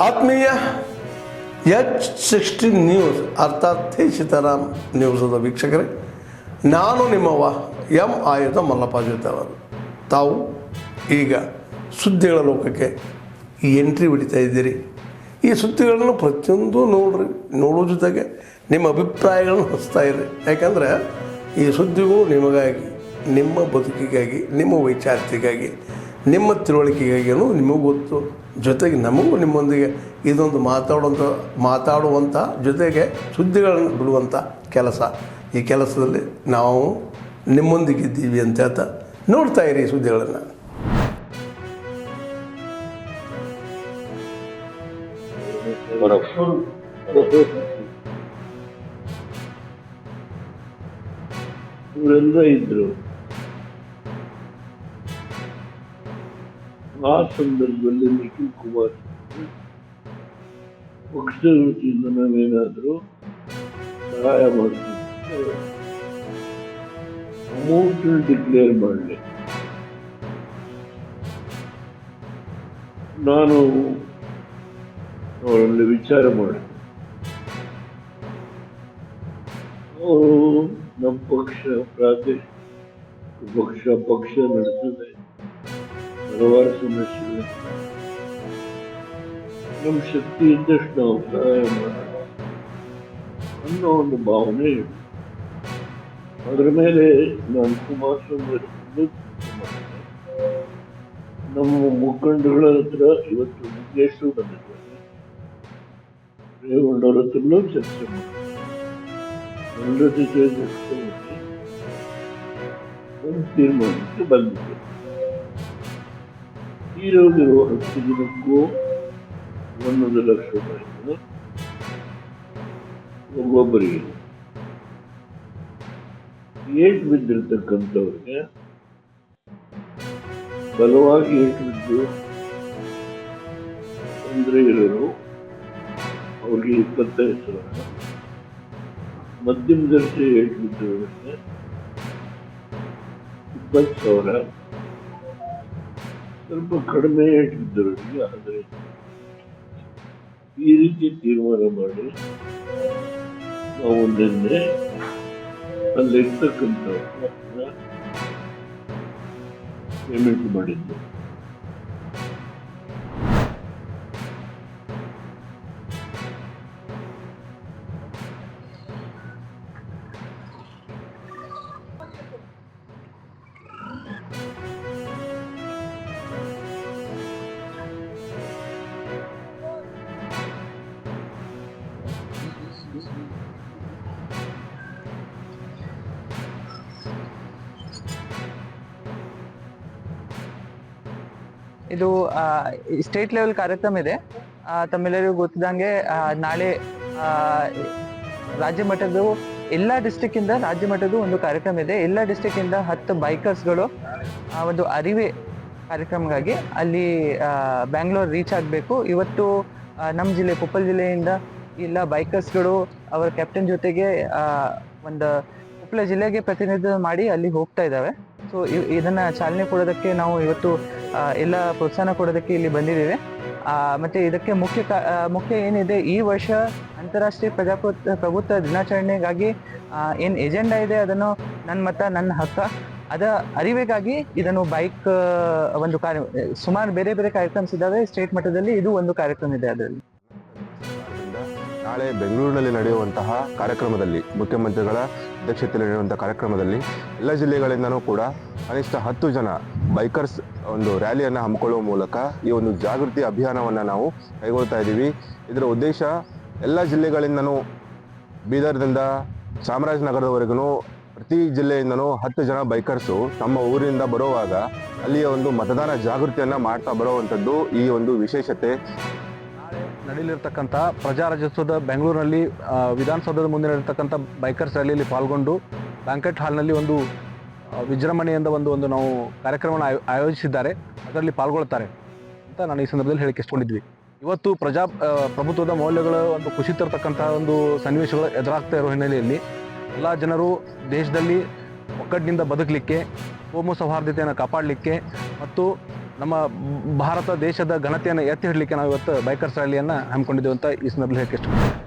ಆತ್ಮೀಯ H60 news ಅರ್ಥಾತ್ ಸೀತಾರಾಮ್ ನ್ಯೂಸದ ವೀಕ್ಷಕರೇ, ನಾನು ನಿಮ್ಮವ ಎಂ ಆಯುಧ ಮಲ್ಲಪ್ಪ ಜೊತೆಯವರು. ತಾವು ಈಗ ಸುದ್ದಿಗಳ ಲೋಕಕ್ಕೆ ಎಂಟ್ರಿ ಹೊಡಿತಾ ಇದ್ದೀರಿ. ಈ ಸುದ್ದಿಗಳನ್ನು ಪ್ರತಿಯೊಂದು ನೋಡೋ ಜೊತೆಗೆ ನಿಮ್ಮ ಅಭಿಪ್ರಾಯಗಳನ್ನು ಹಚ್ತಾ ಇರಿ. ಯಾಕಂದರೆ ಈ ಸುದ್ದಿಗಳು ನಿಮಗಾಗಿ, ನಿಮ್ಮ ಬದುಕಿಗಾಗಿ, ನಿಮ್ಮ ವೈಚಾರಿಕೆಗಾಗಿ, ನಿಮ್ಮ ತಿಳುವಳಿಕೆಗಾಗಿಯೂ ನಿಮಗೂ ಗೊತ್ತು. ಜೊತೆಗೆ ನಮಗೂ ನಿಮ್ಮೊಂದಿಗೆ ಇದೊಂದು ಮಾತಾಡುವಂಥ ಜೊತೆಗೆ ಸುದ್ದಿಗಳನ್ನು ಬಿಡುವಂಥ ಕೆಲಸ. ಈ ಕೆಲಸದಲ್ಲಿ ನಾವು ನಿಮ್ಮೊಂದಿಗಿದ್ದೀವಿ ಅಂತ ಹೇಳ್ತಾ ನೋಡ್ತಾ ಇರಿ ಸುದ್ದಿಗಳನ್ನು. ಇವರೆಲ್ಲ ಇದ್ರು. ಆ ಸಂದರ್ಭದಲ್ಲಿ ನಿಖಿಲ್ ಕುಮಾರ್ ಪಕ್ಷದ ವತಿಯಿಂದ ನಾವೇನಾದರೂ ಸಹಾಯ ಮಾಡ್ತಿದ್ದೆ, ಅಮೌಂಟ್ ಡಿಕ್ಲೇರ್ ಮಾಡಲಿ. ನಾನು ಅವರಲ್ಲಿ ವಿಚಾರ ಮಾಡಿದೆ. ಅವರು ನಮ್ಮ ಪಕ್ಷ ನಡೆಸಿದೆ, ಹಲವಾರು ಸಮಸ್ಯೆಗಳು, ನಮ್ಮ ಶಕ್ತಿ ಇದ್ದಷ್ಟು ನಾವು ಸಹಾಯ ಮಾಡೋಣ ಅನ್ನೋ ಒಂದು ಭಾವನೆ ಇದೆ. ಅದರ ಮೇಲೆ ನಾನು ಕುಮಾರಸ್ವಾಮಿ ನಮ್ಮ ಮುಖಂಡಗಳ ಹತ್ರ ಇವತ್ತು ಮುಖೇಶು ಬಂದಿದ್ದಾರೆ, ರೇವಣ್ಣವ್ರ ಹತ್ರನೂ ಚರ್ಚೆ ಮಾಡಿ ಎಲ್ಲರ ಜೊತೆ ಚರ್ಚೆ ಮಾಡಿ ಒಂದು ತೀರ್ಮಾನಕ್ಕೆ ಬಂದಿದೆ. ತೀರೋಗಿರುವ 10 ದಿನಕ್ಕೂ 1 ಲಕ್ಷ ರೂಪಾಯಿ ಒಬ್ಬೊಬ್ಬರಿಗೆ, ಏಟು ಬಿದ್ದಿರ್ತಕ್ಕಂಥವ್ರಿಗೆ, ಬಲವಾಗಿ ಏಟು ಬಿದ್ದು ತೊಂದರೆ ಇರೋರು ಅವ್ರಿಗೆ 25,000, ಮಧ್ಯಮ ದರ್ಜೆ ಏಟು ಬಿದ್ದವರಿಗೆ 20,000, ಸ್ವಲ್ಪ ಕಡಿಮೆ ಏಟು ಬಿದ್ದವರಿಗೆ 15,000. ಈ ರೀತಿ ತೀರ್ಮಾನ ಮಾಡಿ ನಾವು ನಿನ್ನೆ ಅಲ್ಲಿರ್ತಕ್ಕಂಥ ಪೇಮೆಂಟ್ ಮಾಡಿದ್ದು. ಇದು ಸ್ಟೇಟ್ ಲೆವೆಲ್ ಕಾರ್ಯಕ್ರಮ ಇದೆ. ತಮ್ಮೆಲ್ಲರಿಗೂ ಗೊತ್ತಿದ್ದಂಗೆ ನಾಳೆ ರಾಜ್ಯ ಮಟ್ಟದ ಎಲ್ಲ ಡಿಸ್ಟಿಕ್ ಇಂದ ರಾಜ್ಯ ಮಟ್ಟದ ಒಂದು ಕಾರ್ಯಕ್ರಮ ಇದೆ. ಎಲ್ಲ ಡಿಸ್ಟಿಕ್ ಇಂದ 10 ಬೈಕರ್ಸ್ಗಳು ಒಂದು ಅರಿವೆ ಕಾರ್ಯಕ್ರಮಕ್ಕಾಗಿ ಅಲ್ಲಿ ಬ್ಯಾಂಗ್ಳೂರ್ ರೀಚ್ ಆಗಬೇಕು. ಇವತ್ತು ನಮ್ಮ ಜಿಲ್ಲೆ ಕೊಪ್ಪಳ ಜಿಲ್ಲೆಯಿಂದ ಎಲ್ಲ ಬೈಕರ್ಸ್ಗಳು ಅವರ ಕ್ಯಾಪ್ಟನ್ ಜೊತೆಗೆ ಒಂದು ಕೊಪ್ಪಳ ಜಿಲ್ಲೆಗೆ ಪ್ರತಿನಿಧಿತ್ವ ಮಾಡಿ ಅಲ್ಲಿ ಹೋಗ್ತಾ ಇದ್ದಾವೆ. ಸೊ ಇದನ್ನ ಚಾಲನೆ ಕೊಡೋದಕ್ಕೆ ನಾವು ಇವತ್ತು ಎಲ್ಲ ಪ್ರೋತ್ಸಾಹ ಕೊಡೋದಕ್ಕೆ ಇಲ್ಲಿ ಬಂದಿದ್ದೇವೆ. ಮತ್ತೆ ಇದಕ್ಕೆ ಮುಖ್ಯ ಏನಿದೆ, ಈ ವರ್ಷ ಅಂತಾರಾಷ್ಟ್ರೀಯ ಪ್ರಭುತ್ವ ದಿನಾಚರಣೆಗಾಗಿ ಏನು ಎಜೆಂಡಾ ಇದೆ ಅದನ್ನು ನನ್ನ ಮತ ನನ್ನ ಹಕ್ಕ ಅದ ಅರಿವೆಗಾಗಿ ಇದನ್ನು ಬೈಕ್ ಒಂದು ಸುಮಾರು ಬೇರೆ ಬೇರೆ ಕಾರ್ಯಕ್ರಮ ಇದ್ದಾವೆ ಸ್ಟೇಟ್ ಮಟ್ಟದಲ್ಲಿ. ಇದು ಒಂದು ಕಾರ್ಯಕ್ರಮ ಇದೆ. ಅದರಲ್ಲಿ ನಾಳೆ ಬೆಂಗಳೂರಿನಲ್ಲಿ ನಡೆಯುವಂತಹ ಕಾರ್ಯಕ್ರಮದಲ್ಲಿ, ಮುಖ್ಯಮಂತ್ರಿಗಳ ಅಧ್ಯಕ್ಷತೆಯಲ್ಲಿ ನಡೆಯುವಂತಹ ಕಾರ್ಯಕ್ರಮದಲ್ಲಿ ಎಲ್ಲ ಜಿಲ್ಲೆಗಳಿಂದನೂ ಕೂಡ ಕನಿಷ್ಠ 10 ಜನ ಬೈಕರ್ಸ್ ಒಂದು ರ್ಯಾಲಿಯನ್ನು ಹಮ್ಮಿಕೊಳ್ಳುವ ಮೂಲಕ ಈ ಒಂದು ಜಾಗೃತಿ ಅಭಿಯಾನವನ್ನು ನಾವು ಕೈಗೊಳ್ತಾ ಇದ್ದೀವಿ. ಇದರ ಉದ್ದೇಶ ಎಲ್ಲ ಜಿಲ್ಲೆಗಳಿಂದನೂ, ಬೀದರ್ದಿಂದ ಚಾಮರಾಜನಗರದವರೆಗೂ ಪ್ರತಿ ಜಿಲ್ಲೆಯಿಂದನೂ 10 ಜನ ಬೈಕರ್ಸು ತಮ್ಮ ಊರಿನಿಂದ ಬರುವಾಗ ಅಲ್ಲಿಯ ಒಂದು ಮತದಾನ ಜಾಗೃತಿಯನ್ನು ಮಾಡ್ತಾ ಬರುವಂಥದ್ದು ಈ ಒಂದು ವಿಶೇಷತೆ. ನಡೆಯಲಿರ್ತಕ್ಕಂಥ ಪ್ರಜಾರಾಜ್ಯೋತ್ಸವದ ಬೆಂಗಳೂರಿನಲ್ಲಿ ವಿಧಾನಸೌಧದ ಮುಂದೆ ನಡೆಯತಕ್ಕಂಥ ಬೈಕರ್ಸ್ ರ್ಯಾಲಿಯಲ್ಲಿ ಪಾಲ್ಗೊಂಡು ಬ್ಯಾಂಕೆಟ್ ಹಾಲ್ನಲ್ಲಿ ಒಂದು ವಿಜೃಂಭಣೆಯಿಂದ ಒಂದು ನಾವು ಕಾರ್ಯಕ್ರಮವನ್ನು ಆಯೋಜಿಸಿದ್ದಾರೆ. ಅದರಲ್ಲಿ ಪಾಲ್ಗೊಳ್ತಾರೆ ಅಂತ ನಾನು ಈ ಸಂದರ್ಭದಲ್ಲಿ ಹೇಳಿಕೆ ಇಷ್ಟಕೊಂಡಿದ್ವಿ. ಇವತ್ತು ಪ್ರಭುತ್ವದ ಮೌಲ್ಯಗಳ ಒಂದು ಕುಸಿತ ತರ್ತಕ್ಕಂಥ ಒಂದು ಸನ್ನಿವೇಶಗಳು ಎದುರಾಗ್ತಾ ಇರೋ ಹಿನ್ನೆಲೆಯಲ್ಲಿ ಎಲ್ಲ ಜನರು ದೇಶದಲ್ಲಿ ಒಗ್ಗಟ್ಟಿನಿಂದ ಬದುಕಲಿಕ್ಕೆ, ಕೋಮು ಸೌಹಾರ್ದತೆಯನ್ನು ಕಾಪಾಡಲಿಕ್ಕೆ ಮತ್ತು ನಮ್ಮ ಭಾರತ ದೇಶದ ಘನತೆಯನ್ನು ಎತ್ತಿ ಹಿಡಲಿಕ್ಕೆ ನಾವು ಇವತ್ತು ಬೈಕರ್ಸ್ ರ್ಯಾಲಿಯನ್ನು ಹಮ್ಮಿಕೊಂಡಿದ್ದೇವೆ ಅಂತ ಈ ಸಂದರ್ಭದಲ್ಲಿ ಹೇಳಕ್ಕೆ ಇಷ್ಟಪಡ್ತೀನಿ.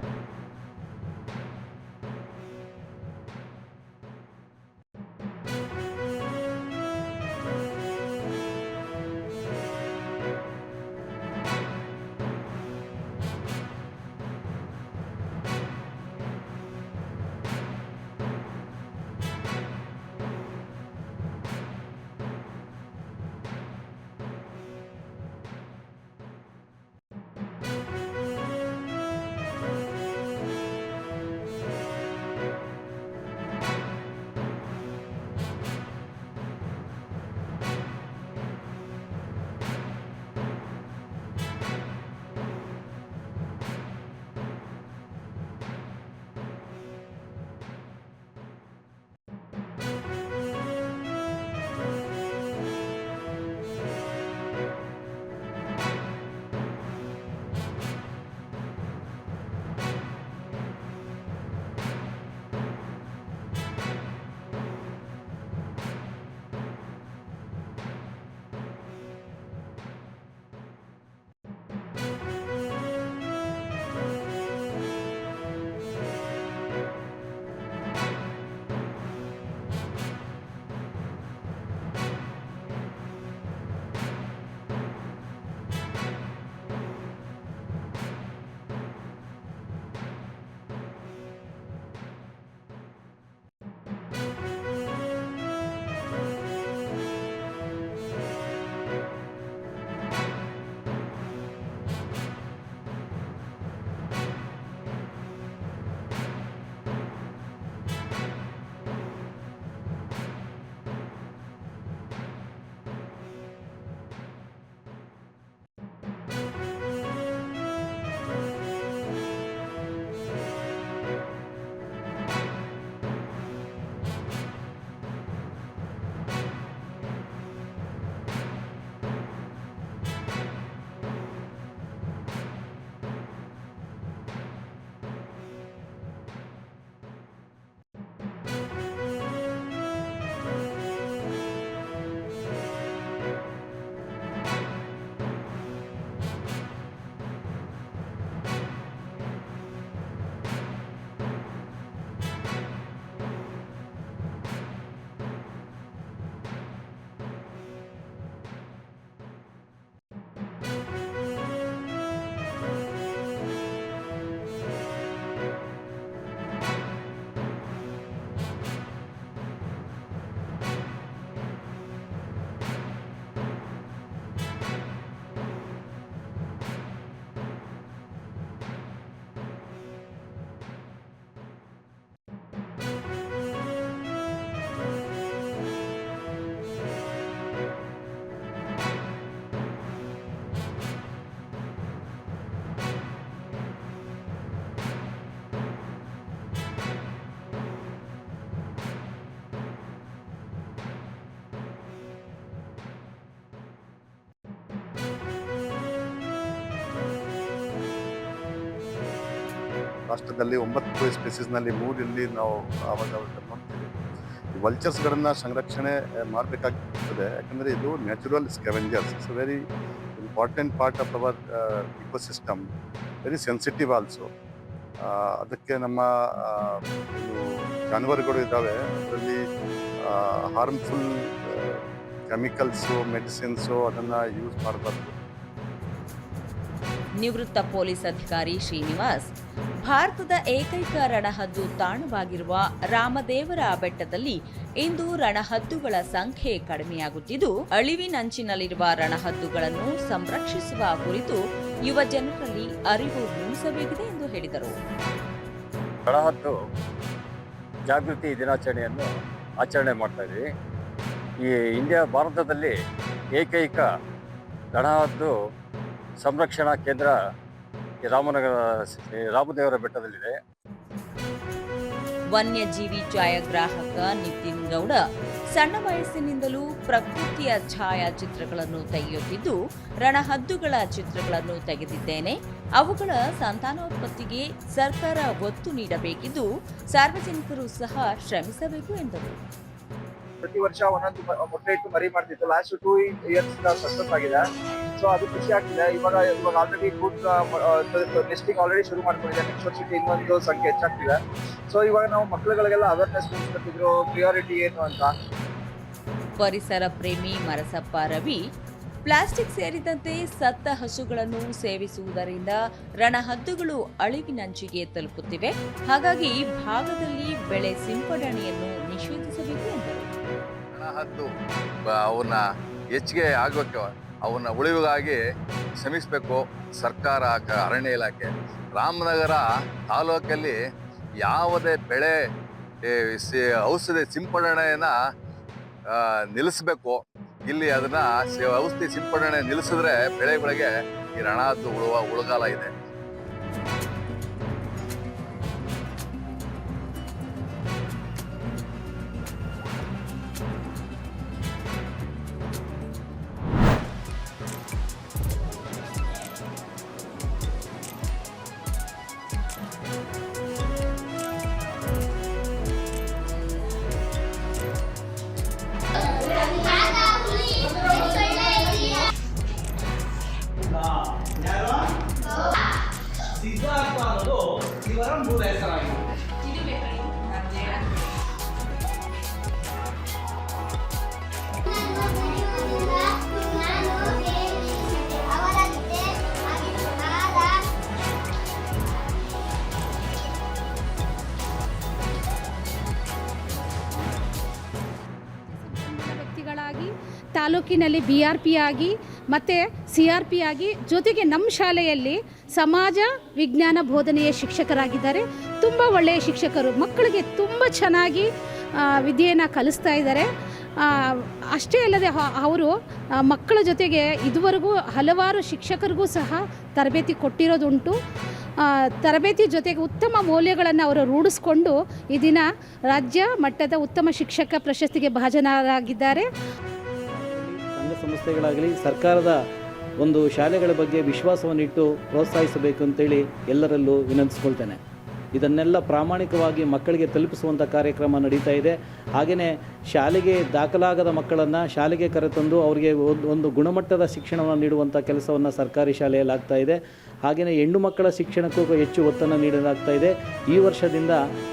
ರಾಷ್ಟ್ರದಲ್ಲಿ 9 ಸ್ಪೀಸೀಸ್ನಲ್ಲಿ 3 ಇಲ್ಲಿ ನಾವು ಆವಾಗ ನೋಡ್ತೀವಿ. ಈ ವಲ್ಚರ್ಸ್ಗಳನ್ನು ಸಂರಕ್ಷಣೆ ಮಾಡಬೇಕಾಗ್ತದೆ, ಯಾಕಂದರೆ ಇದು natural scavengers. It's a very important part of our ecosystem, very sensitive also. ಅದಕ್ಕೆ ನಮ್ಮ ಜಾನುವಾರುಗಳು ಇದ್ದಾವೆ, ಅದರಲ್ಲಿ ಹಾರ್ಮ್ಫುಲ್ ಕೆಮಿಕಲ್ಸು, ಮೆಡಿಸಿನ್ಸು ಅದನ್ನು ಯೂಸ್ ಮಾಡಬಾರ್ದು. ನಿವೃತ್ತ ಪೊಲೀಸ್ ಅಧಿಕಾರಿ ಶ್ರೀನಿವಾಸ್, ಭಾರತದ ಏಕೈಕ ರಣಹದ್ದು ತಾಣವಾಗಿರುವ ರಾಮದೇವರ ಬೆಟ್ಟದಲ್ಲಿ ಇಂದು ರಣಹದ್ದುಗಳ ಸಂಖ್ಯೆ ಕಡಿಮೆಯಾಗುತ್ತಿದ್ದು, ಅಳಿವಿನಂಚಿನಲ್ಲಿರುವ ರಣಹದ್ದುಗಳನ್ನು ಸಂರಕ್ಷಿಸುವ ಕುರಿತು ಯುವ ಜನರಲ್ಲಿ ಅರಿವು ಮೂಡಿಸಬೇಕಿದೆ ಎಂದು ಹೇಳಿದರು. ರಣಹದ್ದು ಜಾಗೃತಿ ದಿನಾಚರಣೆಯನ್ನು ಆಚರಣೆ ಮಾಡ್ತಾ ಇದ್ದೀವಿ. ಈ ಭಾರತದಲ್ಲಿ ಏಕೈಕ ರಣಹದ್ದು ಸಂರಕ್ಷಣಾ ಕೇಂದ್ರ ರಾಮದೇವರ ಬೆಟ್ಟದಲ್ಲಿದೆ. ವನ್ಯಜೀವಿ ಛಾಯಾಗ್ರಾಹಕ ನಿತಿನ್ ಗೌಡ ಸಣ್ಣ ವಯಸ್ಸಿನಿಂದಲೂ ಪ್ರಕೃತಿಯ ಛಾಯಾಚಿತ್ರಗಳನ್ನು ತೆಗೆಯುತ್ತಿದ್ದು, ರಣಹದ್ದುಗಳ ಚಿತ್ರಗಳನ್ನು ತೆಗೆದಿದ್ದೇನೆ. ಅವುಗಳ ಸಂತಾನೋತ್ಪತ್ತಿಗೆ ಸರ್ಕಾರ ಒತ್ತು ನೀಡಬೇಕಿದ್ದು, ಸಾರ್ವಜನಿಕರು ಸಹ ಶ್ರಮಿಸಬೇಕು ಎಂದರು. ಪ್ರತಿ ವರ್ಷ ಒಂದೊಂದು ಮೊಟ್ಟೆ ಇಟ್ಟು ಮರಿ ಮಾಡ್ತಿತ್ತು. ಲಾಸ್ಟ್ 2 ಇಯರ್ಸ್ ಸಕ್ಸಸ್ ಆಗಿದೆ. ಸೊ ಅದು ಖುಷಿ ಆಗ್ತಿದೆ. ಇವಾಗ ಆಲ್ರೆಡಿ ಗುಡ್ ನೆಸ್ಟಿಂಗ್ ಆಲ್ರೆಡಿ ಶುರು ಮಾಡ್ಕೊಂಡಿದೆ. ನೆಕ್ಸ್ಟ್ ವರ್ಷಕ್ಕೆ ಇನ್ನೊಂದು ಸಂಖ್ಯೆ ಹೆಚ್ಚಾಗ್ತಿದೆ. ಸೊ ಇವಾಗ ನಾವು ಮಕ್ಕಳುಗಳಿಗೆಲ್ಲ ಅವೇರ್ನೆಸ್ ಮೂಡಿಸ್ಕೊತಿದ್ರು ಪ್ರಿಯಾರಿಟಿ ಏನು ಅಂತ. ಪರಿಸರ ಪ್ರೇಮಿ ಮರಸಪ್ಪ ರವಿ ಪ್ಲಾಸ್ಟಿಕ್ ಸೇರಿದಂತೆ ಸತ್ತ ಹಸುಗಳನ್ನು ಸೇವಿಸುವುದರಿಂದ ರಣಹದ್ದುಗಳು ಅಳಿವಿನಂಚಿಗೆ ತಲುಪುತ್ತಿವೆ. ಹಾಗಾಗಿ ಭಾಗದಲ್ಲಿ ಬೆಳೆ ಸಿಂಪಡಣೆಯನ್ನು ನಿಷೇಧಿಸಬೇಕು ಎಂದರು. ರಣಹದ್ದು ಅವನ್ನ ಹೆಚ್ಚಿಗೆ ಆಗಬೇಕು, ಅವನ್ನ ಉಳಿವಿಗಾಗಿ ಶ್ರಮಿಸಬೇಕು ಸರ್ಕಾರ, ಅರಣ್ಯ ಇಲಾಖೆ. ರಾಮನಗರ ತಾಲೂಕಲ್ಲಿ ಯಾವುದೇ ಬೆಳೆ ಔಷಧಿ ಸಿಂಪಡಣೆಯನ್ನು ನಿಲ್ಲಿಸಬೇಕು. ಇಲ್ಲಿ ಅದನ್ನ ಔಷಧಿ ಸಿಂಪಡಣೆ ನಿಲ್ಲಿಸಿದ್ರೆ ಬೆಳೆಗಳಿಗೆ ಈ ರಣಹದ್ದು ಉಳುಗಾಲ ಇದೆ. ತಾಲೂಕಿನಲ್ಲಿ BRP ಆಗಿ ಮತ್ತು CRP ಆಗಿ, ಜೊತೆಗೆ ನಮ್ಮ ಶಾಲೆಯಲ್ಲಿ ಸಮಾಜ ವಿಜ್ಞಾನ ಬೋಧನೆಯ ಶಿಕ್ಷಕರಾಗಿದ್ದಾರೆ. ತುಂಬ ಒಳ್ಳೆಯ ಶಿಕ್ಷಕರು, ಮಕ್ಕಳಿಗೆ ತುಂಬ ಚೆನ್ನಾಗಿ ವಿದ್ಯೆಯನ್ನು ಕಲಿಸ್ತಾ ಇದ್ದಾರೆ. ಅಷ್ಟೇ ಅಲ್ಲದೆ ಅವರು ಮಕ್ಕಳ ಜೊತೆಗೆ ಇದುವರೆಗೂ ಹಲವಾರು ಶಿಕ್ಷಕರಿಗೂ ಸಹ ತರಬೇತಿ ಕೊಟ್ಟಿರೋದುಂಟು. ತರಬೇತಿ ಜೊತೆಗೆ ಉತ್ತಮ ಮೌಲ್ಯಗಳನ್ನು ಅವರು ರೂಢಿಸ್ಕೊಂಡು ಈ ದಿನ ರಾಜ್ಯ ಮಟ್ಟದ ಉತ್ತಮ ಶಿಕ್ಷಕ ಪ್ರಶಸ್ತಿಗೆ ಭಾಜನರಾಗಿದ್ದಾರೆ. ಸಂಘ ಸಂಸ್ಥೆಗಳಾಗಲಿ ಸರ್ಕಾರದ ಒಂದು ಶಾಲೆಗಳ ಬಗ್ಗೆ ವಿಶ್ವಾಸವನ್ನಿಟ್ಟು ಪ್ರೋತ್ಸಾಹಿಸಬೇಕು ಅಂತೇಳಿ ಎಲ್ಲರಲ್ಲೂ ವಿನಂತಿಸ್ಕೊಳ್ತೇನೆ. ಇದನ್ನೆಲ್ಲ ಪ್ರಾಮಾಣಿಕವಾಗಿ ಮಕ್ಕಳಿಗೆ ತಲುಪಿಸುವಂಥ ಕಾರ್ಯಕ್ರಮ ನಡೀತಾ ಇದೆ. ಹಾಗೆಯೇ ಶಾಲೆಗೆ ದಾಖಲಾಗದ ಮಕ್ಕಳನ್ನು ಶಾಲೆಗೆ ಕರೆತಂದು ಅವರಿಗೆ ಒಂದು ಗುಣಮಟ್ಟದ ಶಿಕ್ಷಣವನ್ನು ನೀಡುವಂಥ ಕೆಲಸವನ್ನು ಸರ್ಕಾರಿ ಶಾಲೆಯಲ್ಲಿ ಆಗ್ತಾ ಇದೆ. ಹಾಗೆಯೇ ಹೆಣ್ಣು ಮಕ್ಕಳ ಶಿಕ್ಷಣಕ್ಕೂ ಹೆಚ್ಚು ಒತ್ತನ್ನು ನೀಡಲಾಗ್ತಾ ಇದೆ. ಈ ವರ್ಷದಿಂದ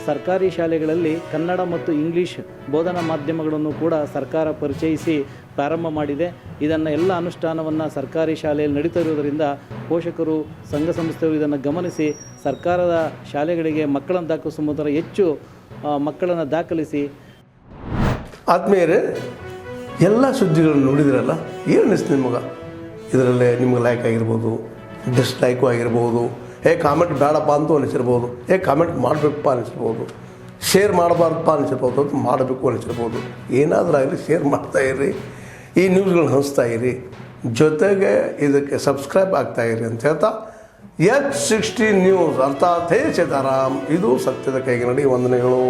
ಸರ್ಕಾರಿ ಶಾಲೆಗಳಲ್ಲಿ ಕನ್ನಡ ಮತ್ತು ಇಂಗ್ಲೀಷ್ ಬೋಧನಾ ಮಾಧ್ಯಮಗಳನ್ನು ಕೂಡ ಸರ್ಕಾರ ಪರಿಚಯಿಸಿ ಪ್ರಾರಂಭ ಮಾಡಿದೆ. ಇದನ್ನು ಎಲ್ಲ ಅನುಷ್ಠಾನವನ್ನು ಸರ್ಕಾರಿ ಶಾಲೆಯಲ್ಲಿ ನಡೀತಾ ಇರುವುದರಿಂದ ಪೋಷಕರು, ಸಂಘ ಸಂಸ್ಥೆಗಳು ಇದನ್ನು ಗಮನಿಸಿ ಸರ್ಕಾರದ ಶಾಲೆಗಳಿಗೆ ಮಕ್ಕಳನ್ನು ದಾಖಲಿಸುವ ಮೂಲಕ ಹೆಚ್ಚು ಮಕ್ಕಳನ್ನು ದಾಖಲಿಸಿ. ಆತ್ಮೀಯರೇ, ಎಲ್ಲ ಸುದ್ದಿಗಳನ್ನು ನೋಡಿದ್ರಲ್ಲ, ಏನು ಅನಿಸ್ತು ನಿಮಗೆ? ಇದರಲ್ಲೇ ನಿಮ್ಗೆ ಲೈಕ್ ಆಗಿರ್ಬೋದು, ಡಿಸ್ಲೈಕು ಆಗಿರ್ಬೋದು, ಕಾಮೆಂಟ್ ಬೇಡಪ್ಪ ಅಂತೂ ಅನಿಸಿರ್ಬೋದು, ಕಾಮೆಂಟ್ ಮಾಡಬೇಕಪ್ಪ ಅನಿಸಿರ್ಬೋದು, ಶೇರ್ ಮಾಡಬಾರ್ದಪ್ಪ ಅನಿಸಿರ್ಬೋದು, ಅದು ಮಾಡಬೇಕು ಅನಿಸಿರ್ಬೋದು. ಏನಾದರೂ ಆಗಲಿ ಶೇರ್ ಮಾಡ್ತಾಯಿರಿ, ಈ ನ್ಯೂಸ್ಗಳನ್ನ ಹಂಚ್ತಾ ಇರಿ, ಜೊತೆಗೆ ಇದಕ್ಕೆ ಸಬ್ಸ್ಕ್ರೈಬ್ ಆಗ್ತಾಯಿರಿ ಅಂತ ಹೇಳ್ತಾ H16 ನ್ಯೂಸ್ ಅರ್ಥಾತ್ ಹೇ ಸೀತಾರಾಮ್, ಇದು ಸತ್ಯದ ಕೈಗೆ ನಡಿ. ವಂದನೆಗಳು.